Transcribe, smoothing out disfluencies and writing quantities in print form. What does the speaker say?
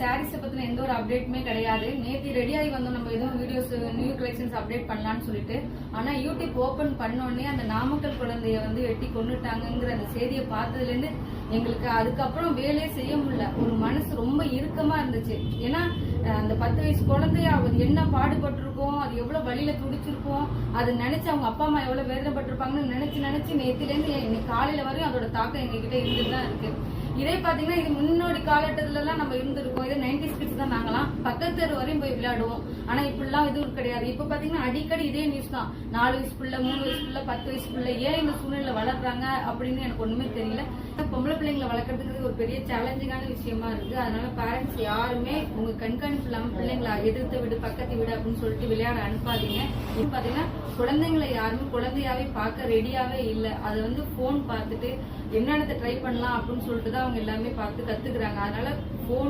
சாரீஸ் பத்தின எந்த ஒரு அப்டேட்டுமே கிடையாது. நேற்று ரெடி ஆகி வந்தோம் நம்ம எதுவும் வீடியோஸ் நியூ கலெக்ஷன்ஸ் அப்டேட் பண்ணலாம்னு சொல்லிட்டு. ஆனா யூடியூப் ஓபன் பண்ணோடனே அந்த நாமக்கல் குழந்தைய வந்து வெட்டி கொண்டுட்டாங்கிற அந்த செய்தியை பார்த்ததுல இருந்து எங்களுக்கு அதுக்கப்புறம் வேலையே செய்ய முடியல. ஒரு மனசு ரொம்ப இறுக்கமா இருந்துச்சு. ஏன்னா அந்த 10 வயசு குழந்தைய அவர் என்ன பாடுபட்டிருக்கோம், அது எவ்வளவு வழியில துடிச்சிருக்கோம், அது நினைச்சு அவங்க அப்பா அம்மா எவ்வளவு வேதனைப்பட்டிருப்பாங்கன்னு நினைச்சு நேத்தில இருந்து இன்னைக்கு காலையில வரையும் அதோட தாக்கம் எங்ககிட்ட இருந்துட்டு தான் இருக்கு. இதே பாத்தீங்கன்னா இது முன்னோடி காலகட்டத்துல எல்லாம் நம்ம இருந்திருக்கோம். இது 90s கிட்ஸ் தான் நாங்களாம். பக்கத்து தெரு வரையும் போய் விளையாடுவோம். ஆனா இப்படிலாம் எதுவும் கிடையாது. இப்ப பாத்தீங்கன்னா அடிக்கடி இதே நியூஸ் தான். 4 வயசு பிள்ளை, 3 வயசு பிள்ளை, 10 வயசு பிள்ளை ஏன் இந்த சூழ்நிலை வளர்றாங்க அப்படின்னு எனக்கு ஒண்ணுமே தெரியல. பொம்பளை பிள்ளைங்களை வளர்க்கறதுக்கு ஒரு பெரிய சேலஞ்சிங்கான விஷயமா இருக்கு. அதனால பேரண்ட்ஸ் யாருமே உங்க கண்காணிப்பு இல்லாம பிள்ளைங்களை எதிர்த்து விடு, பக்கத்து விடு அப்படின்னு சொல்லிட்டு விளையாட அனுப்பாதீங்க. இப்ப பாத்தீங்கன்னா குழந்தைங்களை யாருமே குழந்தையாவே பார்க்க ரெடியாவே இல்லை. அது வந்து போன் பார்த்துட்டு என்னென்ன ட்ரை பண்ணலாம் அப்படின்னு சொல்லிட்டு தான் அவங்க எல்லாமே பார்த்து கத்துக்கிறாங்க. அதனால போன்